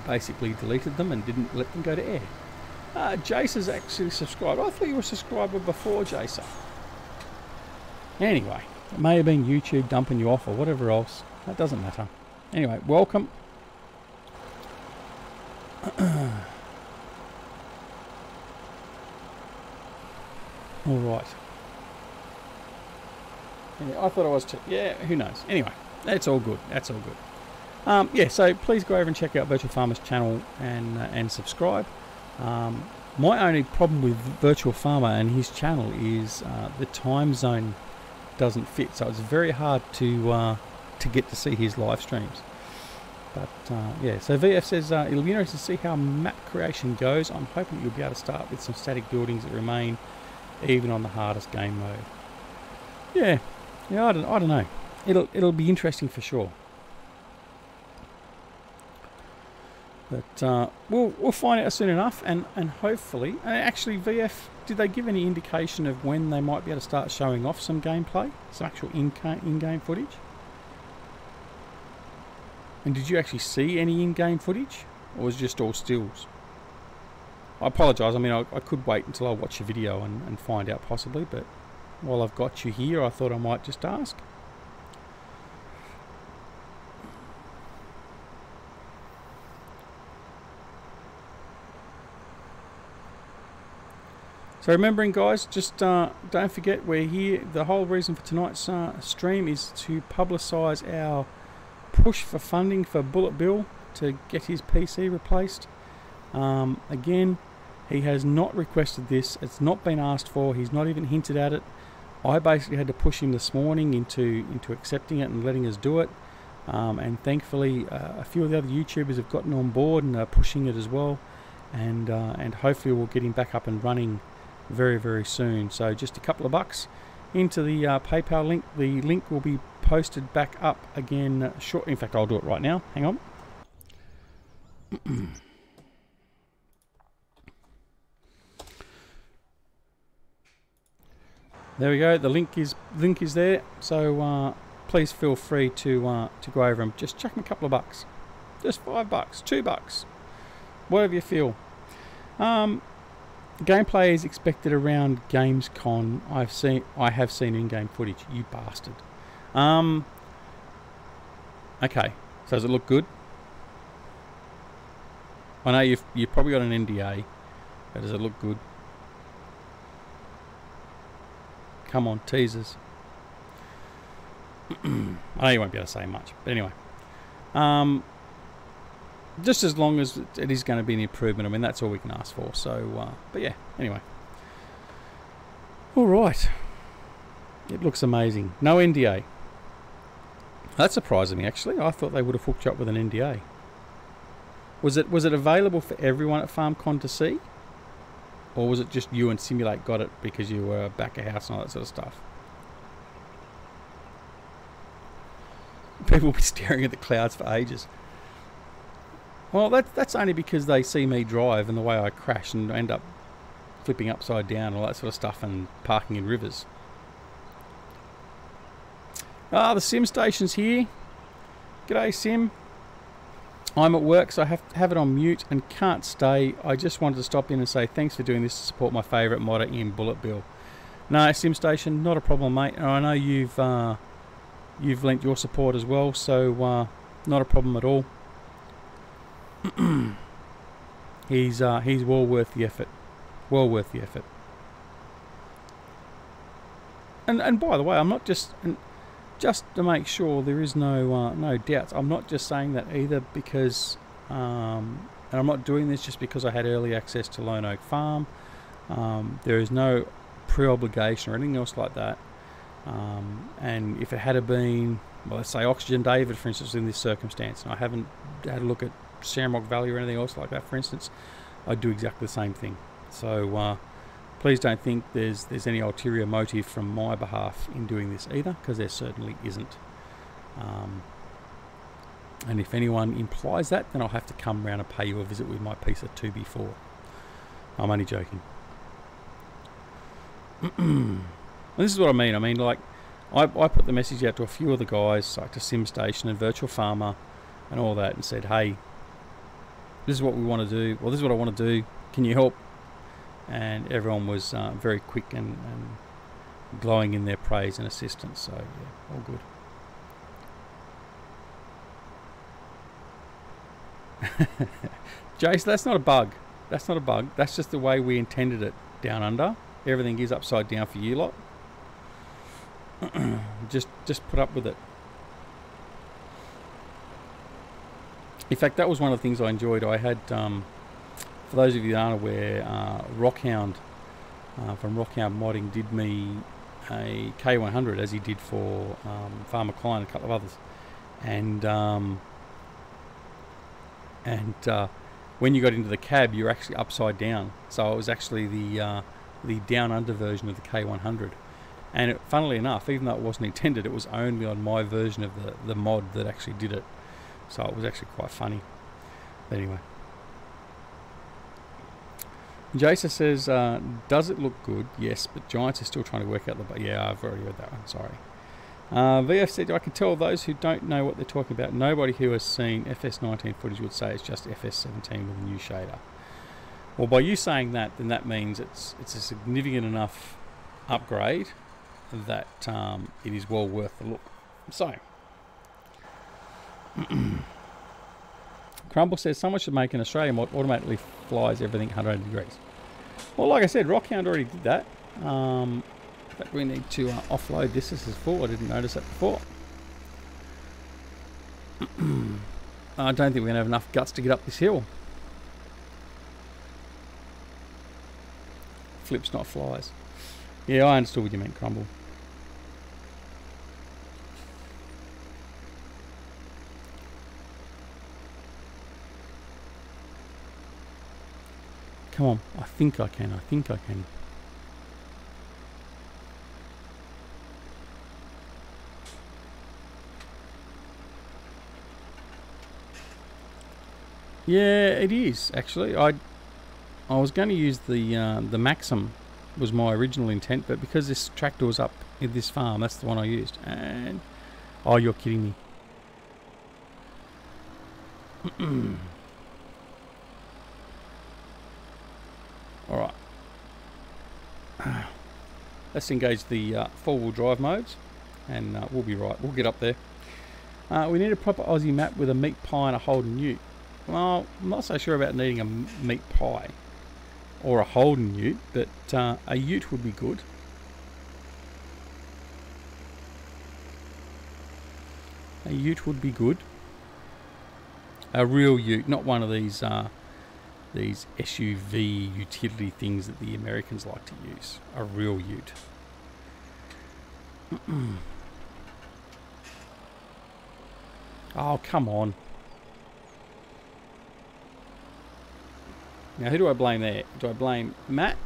basically deleted them and didn't let them go to air. Jace has actually subscribed. I thought you were a subscriber before, Jace. Anyway, it may have been YouTube dumping you off or whatever else. That doesn't matter. Anyway, welcome. All right. Yeah, I thought I was too. Yeah, who knows? Anyway, that's all good. That's all good. Yeah, so please go over and check out Virtual Farmer's channel and subscribe. My only problem with Virtual Farmer and his channel is the time zone doesn't fit, so it's very hard to get to see his live streams. But yeah, so VF says it'll be interesting to see how map creation goes. I'm hoping you'll be able to start with some static buildings that remain even on the hardest game mode. yeah, I don't know. It'll be interesting for sure. But we'll find out soon enough, and hopefully, actually, VF, did they give any indication of when they might be able to start showing off some gameplay, some actual in-game footage? And did you actually see any in-game footage, or was it just all stills? I apologise. I mean, I could wait until I watch the video and find out possibly, but while I've got you here, I thought I might just ask. So remembering, guys, just don't forget we're here. The whole reason for tonight's stream is to publicise our push for funding for Bullet Bill to get his PC replaced. Again, he has not requested this. It's not been asked for. He's not even hinted at it. I basically had to push him this morning into accepting it and letting us do it. And thankfully, a few of the other YouTubers have gotten on board and are pushing it as well. And hopefully we'll get him back up and running very, very soon. So just a couple of bucks into the PayPal link. The link will be posted back up again shortly. In fact, I'll do it right now. Hang on. There we go. The link is there. So please feel free to go over and just chuck him a couple of bucks, just $5, $2, whatever you feel. Gameplay is expected around Gamescom. I have seen in-game footage. You bastard. Okay. So does it look good? I know you've probably got an NDA, but does it look good? Come on, teasers. I know you won't be able to say much, but anyway. Just as long as it is going to be an improvement, I mean, that's all we can ask for. So, but yeah, anyway. All right. It looks amazing. No NDA. That surprised me, actually. I thought they would have hooked you up with an NDA. Was it available for everyone at FarmCon to see? Or was it just you and Simulate got it because you were back of house and all that sort of stuff? People will be staring at the clouds for ages. Well, that's only because they see me drive and the way I crash and end up flipping upside down and all that sort of stuff and parking in rivers. The Sim station's here. G'day, Sim. I'm at work, so I have it on mute and can't stay. I just wanted to stop in and say thanks for doing this to support my favourite modder in Bullet Bill. No, Sim Station, not a problem, mate. And I know you've lent your support as well, so not a problem at all. He's well worth the effort. Well worth the effort. And by the way, I'm not just to make sure there is no doubts. I'm not just saying that either because, and I'm not doing this just because I had early access to Lone Oak Farm. There is no pre-obligation or anything else like that. And if it had been, well, let's say Oxygen David, for instance, in this circumstance, and I haven't had a look at Shamrock Valley or anything else like that, for instance, I'd do exactly the same thing. So please don't think there's any ulterior motive from my behalf in doing this either, because there certainly isn't. And if anyone implies that, then I'll have to come round and pay you a visit with my piece of 2B4. I'm only joking. And this is what I mean. I mean, like, I put the message out to a few of the guys, like to SimStation and Virtual Farmer and all that, and said, hey, this is what we want to do. Well, this is what I want to do. Can you help? And everyone was very quick and glowing in their praise and assistance. So, yeah, all good. Jace, that's not a bug. That's not a bug. That's just the way we intended it down under. Everything is upside down for you lot. just put up with it. In fact, that was one of the things I enjoyed. I had, for those of you that aren't aware, Rockhound from Rockhound Modding did me a K100 as he did for Farmer Klein and a couple of others. And when you got into the cab, you're actually upside down. So it was actually the down under version of the K100. And funnily enough, even though it wasn't intended, it was only on my version of the mod that actually did it. So it was actually quite funny. But anyway. Jason says, does it look good? Yes, but Giants are still trying to work out the... Yeah, I've already read that one, sorry. VF said, I can tell those who don't know what they're talking about. Nobody who has seen FS19 footage would say it's just FS17 with a new shader. Well, by you saying that, then that means it's a significant enough upgrade that it is well worth the look. So, Crumble says, someone should make an Australian mod automatically flies everything 180 degrees. Well, like I said, Rockhound already did that. But we need to offload this. This is full. I didn't notice that before. I don't think we're going to have enough guts to get up this hill. Flips, not flies. Yeah, I understood what you meant, Crumble. Come on. I think I can. I think I can. Yeah, it is actually. I was going to use the Maxim, was my original intent, but because this tractor was up in this farm, that's the one I used. And oh, you're kidding me. All right. Let's engage the four-wheel drive modes, and we'll be right. We'll get up there. We need a proper Aussie map with a meat pie and a Holden ute. Well, I'm not so sure about needing a meat pie or a Holden ute, but a ute would be good. A ute would be good. A real ute, not one of these SUV utility things that the Americans like to use. A real ute. Oh, come on. Now, who do I blame there? Do I blame Matt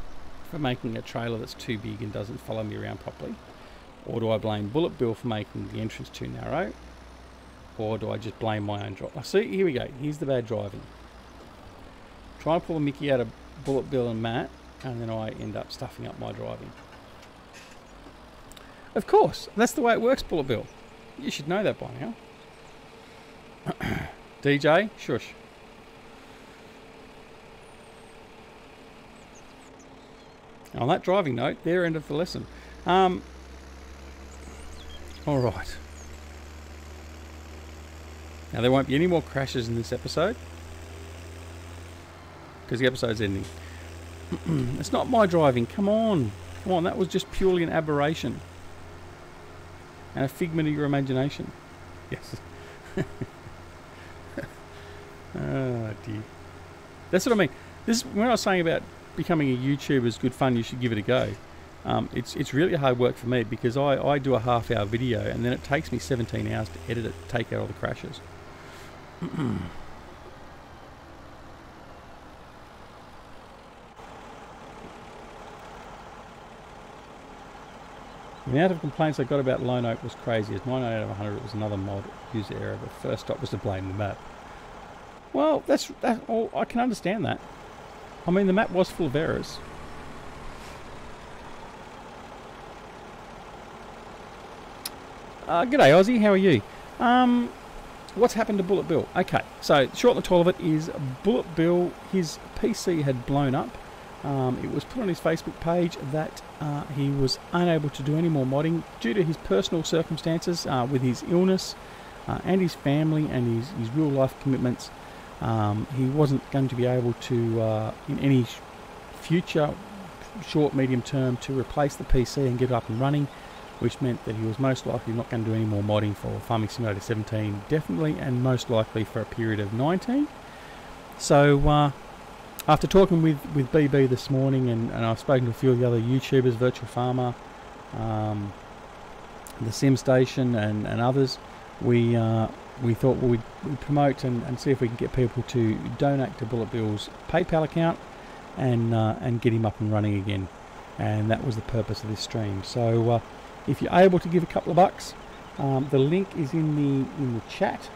for making a trailer that's too big and doesn't follow me around properly? Or do I blame Bullet Bill for making the entrance too narrow? Or do I just blame my own drive? Oh, see, here we go. Here's the bad driving. Try and pull a Mickey out of Bullet Bill and Matt, and then I end up stuffing up my driving. Of course, that's the way it works, Bullet Bill. You should know that by now. DJ, shush. On that driving note, there end of the lesson. All right. Now there won't be any more crashes in this episode because the episode's ending. It's not my driving. Come on, come on. That was just purely an aberration and a figment of your imagination. Yes. Oh dear. That's what I mean. This when I was saying about becoming a YouTuber is good fun, you should give it a go. It's really hard work for me because I do a half-hour video and then it takes me 17 hours to edit it, take out all the crashes. The amount of complaints I got about Lone Oak was crazy. As 9 out of 100, it was another mod user error, but first stop was to blame the map. Well, that's all. I can understand that. I mean, the map was full of errors. G'day, Aussie. How are you? What's happened to Bullet Bill? Okay, so short and tall of it is Bullet Bill, his PC had blown up. It was put on his Facebook page that he was unable to do any more modding due to his personal circumstances with his illness and his family and his real life commitments. He wasn't going to be able to, in any future, short, medium term, to replace the PC and get it up and running, which meant that he was most likely not going to do any more modding for Farming Simulator 17, definitely, and most likely for a period of 19. So, after talking with BB this morning, and I've spoken to a few of the other YouTubers, Virtual Farmer, the Sim Station, and others, we thought we'd promote and see if we can get people to donate to Bullet Bill's PayPal account and get him up and running again. and that was the purpose of this stream. So if you're able to give a couple of bucks, the link is in the chat.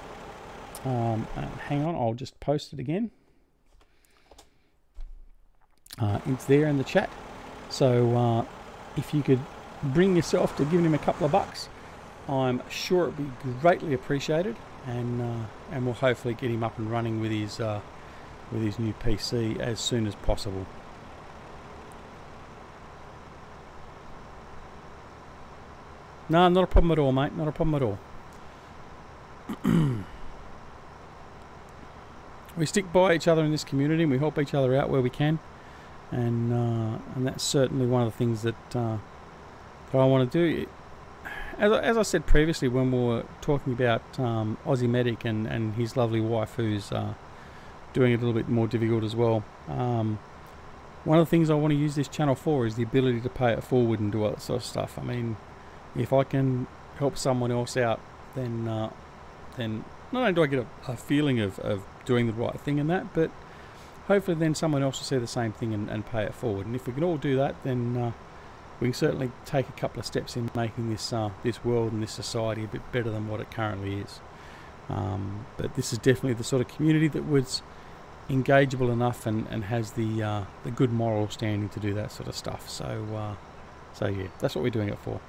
Hang on, I'll just post it again. It's there in the chat. So if you could bring yourself to giving him a couple of bucks, I'm sure it'd be greatly appreciated, and we'll hopefully get him up and running with his new PC as soon as possible. No, not a problem at all, mate. Not a problem at all. We stick by each other in this community, and we help each other out where we can, and that's certainly one of the things that I want to do. As I said previously, when we were talking about Aussie Medic and his lovely wife, who's doing it a little bit more difficult as well. One of the things I want to use this channel for is the ability to pay it forward and do all that sort of stuff. I mean, if I can help someone else out, then not only do I get a feeling of doing the right thing in that, but hopefully then someone else will see the same thing and pay it forward. And if we can all do that, then we can certainly take a couple of steps in making this this world and this society a bit better than what it currently is. But this is definitely the sort of community that was engageable enough and has the good moral standing to do that sort of stuff. So yeah, that's what we're doing it for.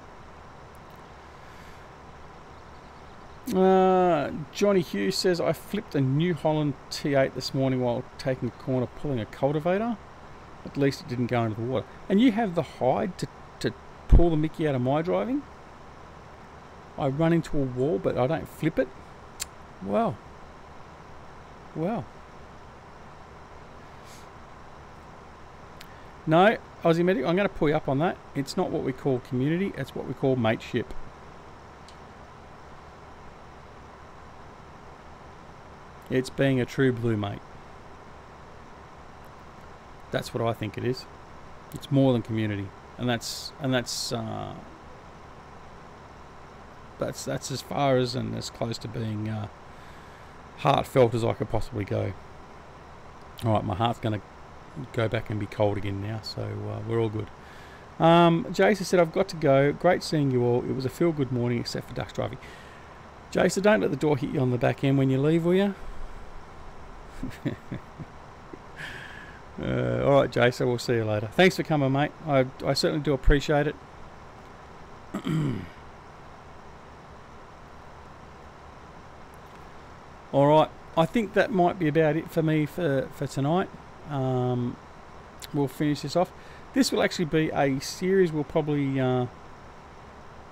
Johnny Hughes says, I flipped a New Holland T8 this morning while taking a corner pulling a cultivator. At least it didn't go into the water. And you have the hide to pull the mickey out of my driving? I run into a wall but I don't flip it? Well. No, Aussie Medic, I'm going to pull you up on that. It's not what we call community, it's what we call mateship. It's being a true blue mate. That's what I think it is. It's more than community, and that's as far as and as close to being heartfelt as I could possibly go. All right, my heart's going to go back and be cold again now, so we're all good. Jason said, I've got to go. Great seeing you all. It was a feel-good morning except for ducks driving. Jason, don't let the door hit you on the back end when you leave, will you? Alright, Jason, we'll see you later. Thanks for coming, mate. I certainly do appreciate it. Alright, I think that might be about it for me for tonight. We'll finish this off. This will actually be a series we'll probably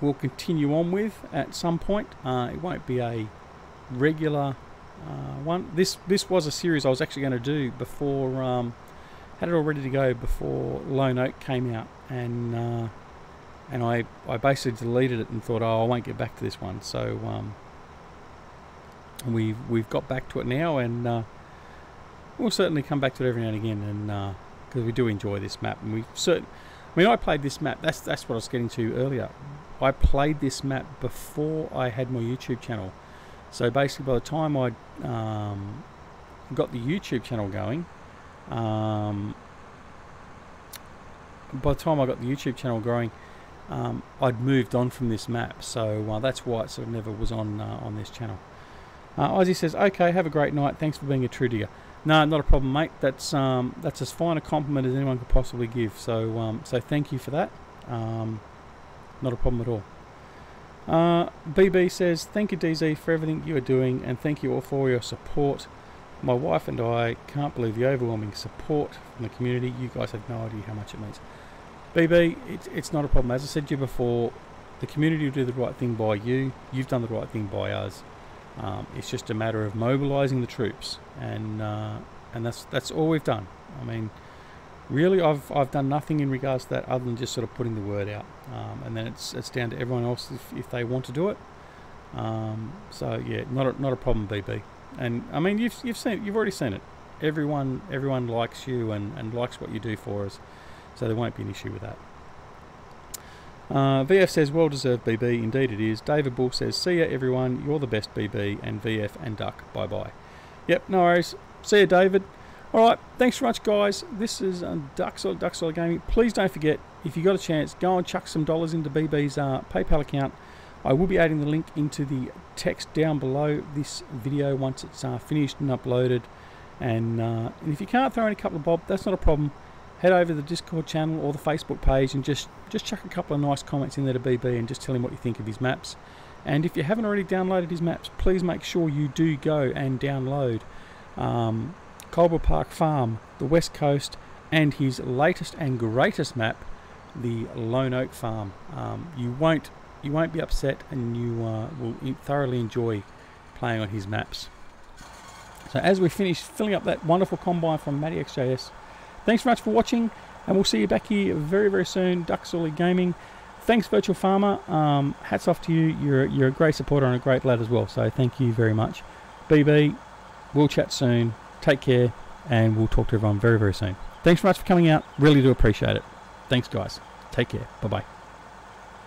we'll continue on with at some point. It won't be a regular one. This was a series I was actually going to do before, had it all ready to go before Lone Oak came out, and I basically deleted it and thought, oh, I won't get back to this one. So we've got back to it now, and we'll certainly come back to it every now and again, and because we do enjoy this map, and I played this map. That's what I was getting to earlier. I played this map before I had my YouTube channel. So basically, by the time I got the YouTube channel going, I'd moved on from this map. So that's why it sort of never was on this channel. Ozzy says, "Okay, have a great night. Thanks for being a true digger." No, not a problem, mate. That's as fine a compliment as anyone could possibly give. So so thank you for that. Not a problem at all. BB says, thank you DZ for everything you are doing, and thank you all for your support. My wife and I can't believe the overwhelming support from the community. You guys have no idea how much it means. BB, it's not a problem. As I said to you before, the community will do the right thing by you. You've done the right thing by us. It's just a matter of mobilising the troops, and that's all we've done. I mean, really, I've done nothing in regards to that other than just sort of putting the word out, and then it's down to everyone else if they want to do it. So yeah, not a problem, BB. And I mean, you've already seen it. Everyone likes you and likes what you do for us, so there won't be an issue with that. VF says, well deserved, BB. Indeed it is. David Bull says, see ya everyone. You're the best, BB. And VF and Duck. Bye bye. Yep, no worries. See ya, David. Alright, thanks very much guys. This is DoughBoy Gaming. Please don't forget, if you got a chance, go and chuck some dollars into BB's PayPal account. I will be adding the link into the text down below this video once it's finished and uploaded. And if you can't throw in a couple of bob, that's not a problem. Head over to the Discord channel or the Facebook page and just chuck a couple of nice comments in there to BB and just tell him what you think of his maps. And if you haven't already downloaded his maps, please make sure you do go and download Coldborough Park Farm, the West Coast, and his latest and greatest map, the Lone Oak Farm. You won't be upset, and you will thoroughly enjoy playing on his maps. So as we finish filling up that wonderful combine from Matty XJS, thanks very much for watching, and we'll see you back here very, very soon. DoughBoy Gaming. Thanks, Virtual Farmer. Hats off to you. You're a great supporter and a great lad as well. So thank you very much. BB, we'll chat soon. Take care, and we'll talk to everyone very, very soon. Thanks very much for coming out. Really do appreciate it. Thanks, guys. Take care. Bye-bye.